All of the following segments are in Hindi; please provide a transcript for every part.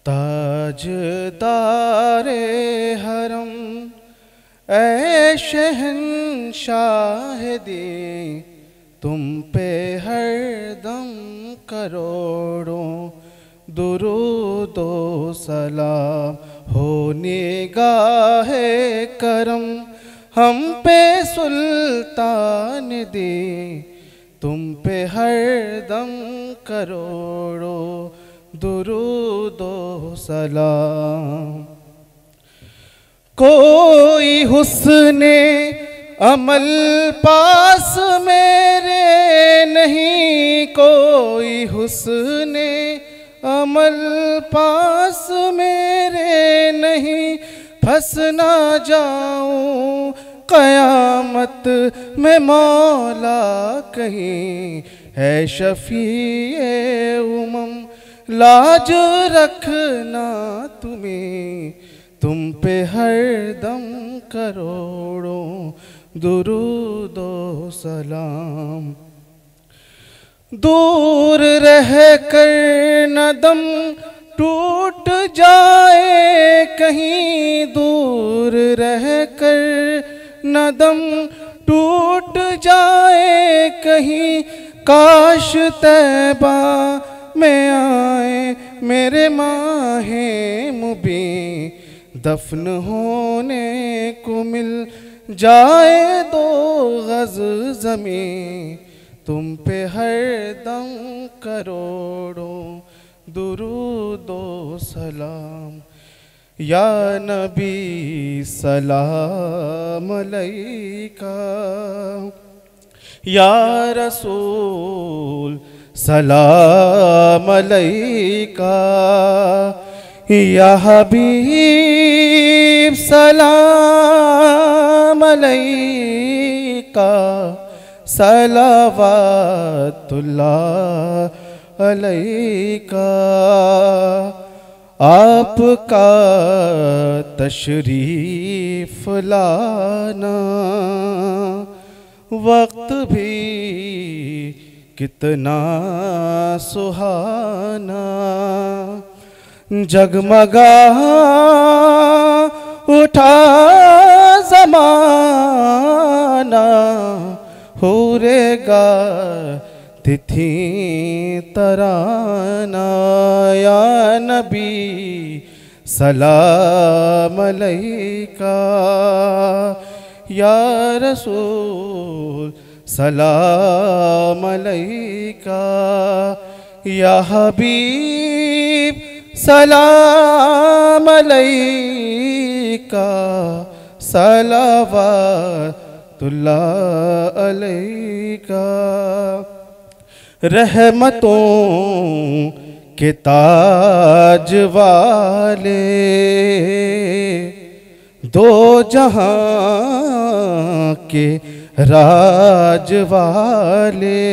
ताजदारे हरम ऐ शहंशाह दे, तुम पे हरदम करोड़ों दुरूदो सलाम हो। निगाहे करम हम पे सुल्तान दे, तुम पे हरदम करोड़ों दुरूदो सलाम। कोई हुस्ने अमल पास मेरे नहीं, कोई हुस्ने अमल पास मेरे नहीं, फंस ना जाऊं क़यामत में मौला कहीं। है शफ़ीए उमम लाज रखना तुम्हें, तुम पे हरदम करोड़ों दुरूदो सलाम। दूर रह कर न दम टूट जाए कहीं, दूर रह कर न दम टूट जाए कहीं, काश तैबा में आए मेरे माहे मुबीन, दफन होने को मिल जाए 2 गज ज़मीं, तुम पे हरदम करोड़ों दुरूदो सलाम। या नबी सलाम अलैका, या रसूल सलाम अलैका, या हबीब सलाम अलैका, सलावतुल्लाह अलैका। आपका तशरीफ लाना वक्त भी कितना सुहाना, जगमगा उठा ज़माना, हुरेगा तिथि तराना। या नबी सलाम अलैका, या रसूल सलाम अलैका, या हबीब सलाम अलैका, सलावतुल्लाह अलैका। रहमतों के ताज वाले, 2 जहां के राज वाले,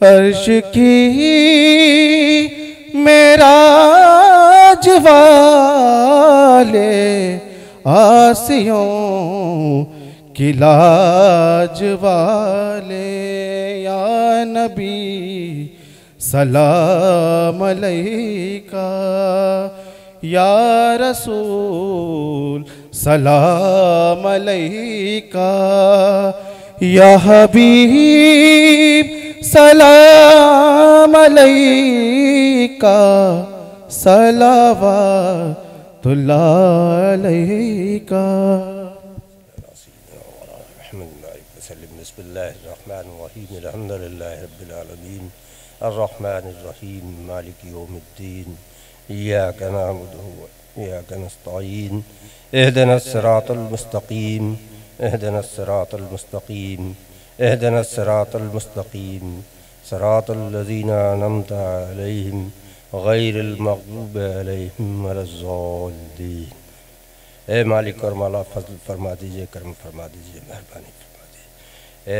अर्श की मेराज वाले, आसियों की लाज वाले। या नबी सलाम अलैका, या रसूल सलाम अलैका, या हबीब सलाम अलैका, सलावतुल्लाह अलैका। बिस्मिल्लाहिर्रहमानिर्रहीम, अल्हम्दुलिल्लाहि रब्बिल आलमीन, अर्रहमानिर्रहीम, मालिकि यौमिद्दीन, इय्याका नअबुदु व इय्याका नस्तईन, इहदिनस सिरातल मुस्तकीम, इहदिनस सिरातल मुस्तकीम, इहदिनस सिरातल मुस्तकीम, सिरातल लज़ीना अनअमता अलैहिम गैरिल मग़ज़ूबि अलैहिम वलज़्ज़ालिन। ए मालिक और मौला फज़ल फरमा दीजिए, करम फरमा दीजिए, मेहरबानी फरमा दीजिए। ए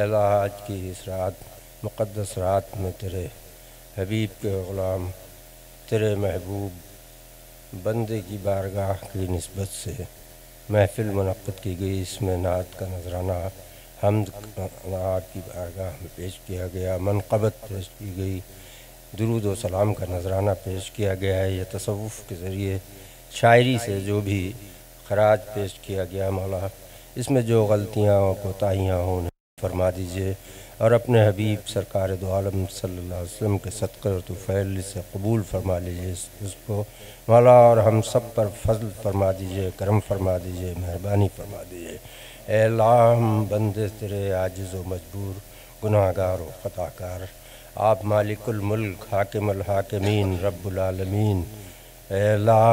अल्लाह आज की इस रात मुक़द्दस रात में तेरे हबीब के ग़ुलाम, तेरे महबूब बंदे की बारगाह की निस्बत से महफ़िल मुनक़्क़िद की गई, इसमें नात का नजराना हम्द नात की बारगाह में पेश किया गया, मनक़बत पेश की गई। दुरूद व सलाम का नजराना पेश किया गया है। यह तसव्वुफ़ के ज़रिए शायरी से जो भी खराज पेश किया गया मौला, इसमें जो गलतियाँ और कोताहियाँ हों उन्हें फरमा दीजिए और अपने हबीब सरकार दो आलम सल्लल्लाहु अलैहि वसल्लम के सदक़े और तुफ़ैल से कबूल फरमा लीजिए उसको मौला, और हम सब पर फज़ल फरमा दीजिए, करम फरमा दीजिए, मेहरबानी फरमा दीजिए। ऐ अल्लाह, हम बंदे तेरे आजिज़ व मजबूर, गुनाहगार व ख़ताकार, आप मालिकुल मुल्क हाकिमुल हाकिमीन रब्बुल आलमीन। ऐ अल्लाह,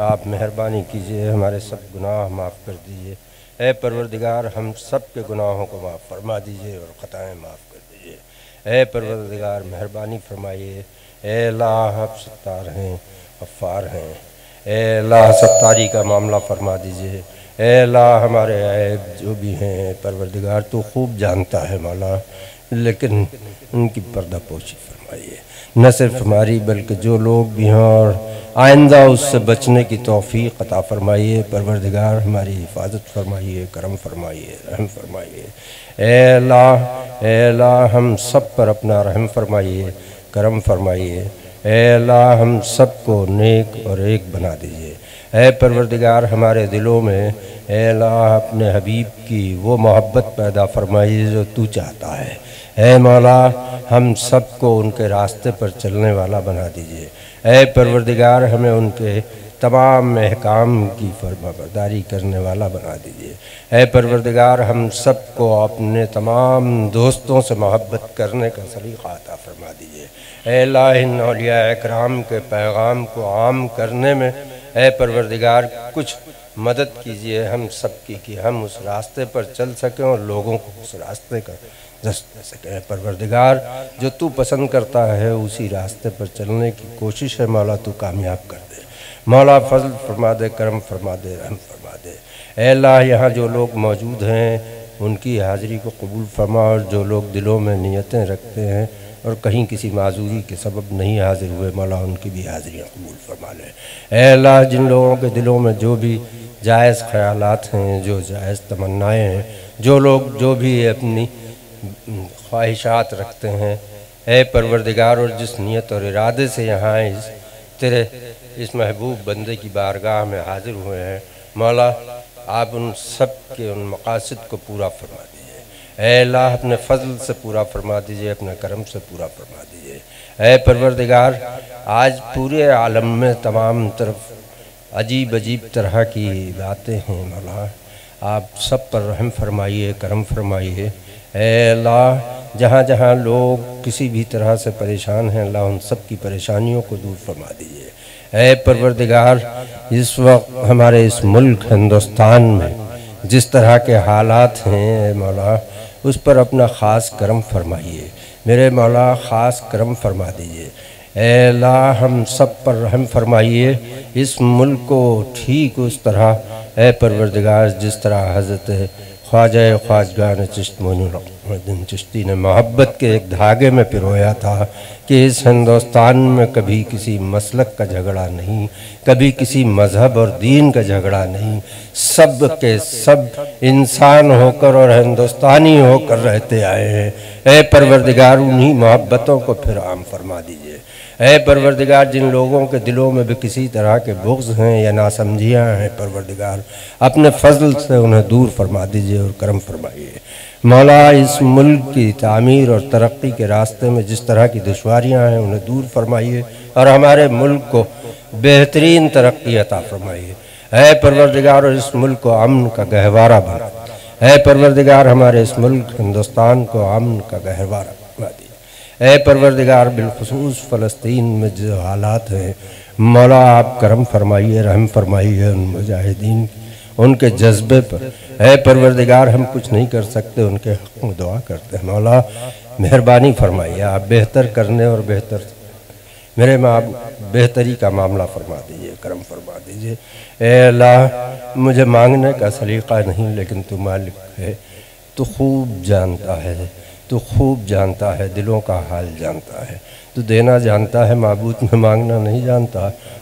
आप मेहरबानी कीजिए, हमारे सब गुनाह माफ़ कर दीजिए। ऐ परवरदिगार, हम सब के गुनाहों को माफ़ फरमा दीजिए और ख़ताएँ माफ़ कर दीजिए। ऐ परवरदिगार, मेहरबानी फरमाइए। ऐ अल्लाह, आप सत्तार हैं, गफ़्फ़ार हैं। ऐ अल्लाह, सत्तारी का मामला फरमा दीजिए। ऐ अल्लाह, हमारे ऐब जो भी हैं परवरदिगार तो खूब जानता है मौला, लेकिन उनकी पर्दा पोशी फरमाइए। न सिर्फ हमारी बल्कि जो लोग भी हैं और आइंदा उससे बचने की तौफ़ीक़ अता फरमाइए। परवरदिगार, हमारी हिफाजत फरमाइए, करम फरमाइए, रहम फरमाइए। ऐ अल्लाह, हम सब पर अपना रहम फरमाइए, करम फरमाइए। ऐ अल्लाह, हम सब को नेक और एक बना दीजिए। ऐ परवरदिगार, हमारे दिलों में ऐ अल्लाह अपने हबीब की वो मोहब्बत पैदा फरमाइए जो तू चाहता है। ऐ मौला, हम सब को उनके रास्ते पर चलने वाला बना दीजिए। ऐ परवरदिगार, हमें उनके तमाम अहकाम की फरमाबरदारी करने वाला बना दीजिए। ऐ परवरदिगार, हम सब को अपने तमाम दोस्तों से मोहब्बत करने का सलीक़ा अता फरमा दीजिए। ऐ अल्लाह, इन औलिया इकराम के पैगाम को आम करने में ऐ परवरदिगार कुछ मदद कीजिए हम सब की, कि हम उस रास्ते पर चल सकें और लोगों को उस रास्ते का दस्त दे सकें। परवरदिगार, जो तू पसंद करता है उसी रास्ते पर चलने की कोशिश है मौला, तू कामयाब कर दे मौला, फजल फरमा दे, करम फरमा दे, रहम फरमा दे। ऐ अल्लाह, यहाँ जो लोग मौजूद हैं उनकी हाज़िरी को कबूल फरमा, और जो लोग दिलों में नियतें रखते हैं और कहीं किसी माजूरी के सबब नहीं हाजिर हुए मौला, उनकी भी हाज़िरियाँ कबूल फरमा ले। ऐ अल्लाह, जिन लोगों के दिलों में जो भी जायज़ ख़यालात हैं, जो जायज़ तमन्नाएँ हैं, जो लोग जो भी अपनी ख्वाहिशात रखते हैं, ऐ परवरदिगार, और जिस नीयत और इरादे से यहाँ तेरे इस महबूब बंदे की बारगाह में हाजिर हुए हैं मौला, आप उन सब के उन मकासद को पूरा फरमा दीजिए। ऐ अल्लाह, अपने फ़ज़ल से पूरा फरमा दीजिए, अपने करम से पूरा फरमा दीजिए। ऐ परवरदिगार, आज पूरे आलम में तमाम तरफ अजीब अजीब तरह की बातें हैं मौला, आप सब पर रहम फरमाइए, करम फरमाइए। ऐ अल्लाह, जहाँ जहाँ लोग किसी भी तरह से परेशान हैं अल्लाह, उन सब की परेशानियों को दूर फरमा दीजिए। ऐ परवरदिगार, इस वक्त हमारे इस मुल्क हिंदुस्तान में जिस तरह के हालात हैं मौला, उस पर अपना ख़ास करम फरमाइए मेरे मौला, ख़ास करम फरमा दीजिए। ऐ अल्लाह, हम सब पर रहम फरमाइए, इस मुल्क को ठीक उस तरह ऐ परवरदिगार जिस तरह हज़रत ख्वाजा ख्वाजगान चिश्ती ने मोहब्बत के एक धागे में पिरोया था कि इस हिंदुस्तान में कभी किसी मसलक का झगड़ा नहीं, कभी किसी मज़हब और दीन का झगड़ा नहीं, सब के सब इंसान होकर और हिंदुस्तानी होकर रहते आए हैं। ऐ परवरदिगार, उन्हीं मोहब्बतों को फिर आम फरमा दीजिए। ऐ परवरदिगार, जिन लोगों के दिलों में भी किसी तरह के बुग़्ज़ हैं या नासमझियाँ हैं परवरदिगार, अपने फ़ज़ल से उन्हें दूर फरमा दीजिए और करम फरमाइए मौला। इस मुल्क की तामीर और तरक्की के रास्ते में जिस तरह की दुश्वारियाँ हैं उन्हें दूर फरमाइए और हमारे मुल्क को बेहतरीन तरक्की अता फरमाइए। ऐ परवरदिगार, और इस मुल्क को अमन का गहवारा बना। ऐ परवरदिगार, हमारे इस मुल्क हिंदुस्तान को अमन का गहवारा बना दिए। ऐ परवरदिगार, बिलखुसूस फ़लस्तीन में जो हालात हैं मौला, आप करम फरमाइए, रहम फरमाइए उन मुजाहिदीन, उनके जज्बे पर। ऐ परवरदिगार, हम कुछ नहीं कर सकते, उनके हक़ में दुआ करते हैं मौला, मेहरबानी फरमाइए, आप बेहतर करने और बेहतर मेरे माँ बेहतरी का मामला फरमा दीजिए, करम फरमा दीजिए। ऐ अल्लाह, मुझे मांगने का सलीक़ा नहीं, लेकिन तू मालिक है, तू खूब जानता है, तू खूब जानता है, दिलों का हाल जानता है, तू देना जानता है, माबूद में मांगना नहीं जानता।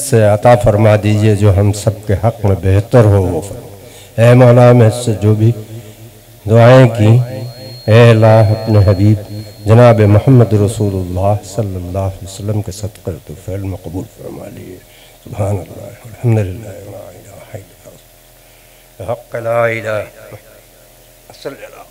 से अता फरमा दीजिए जो हम सब के हक़ में बेहतर हो वो फरमा। ऐ मौला, में से जो भी दुआएं की ऐ अल्लाह, अपने हबीब जनाब मोहम्मद रसूलुल्लाह सल्लल्लाहु अलैहि वसल्लम के सदक़े तो फ़ैल मक़बूल फरमा लिए। सुभान अल्लाह अल्हम्दुलिल्लाह व ला इलाहा इल्लल्लाह हक़्क़ ला इलाहा इल्लल्लाह।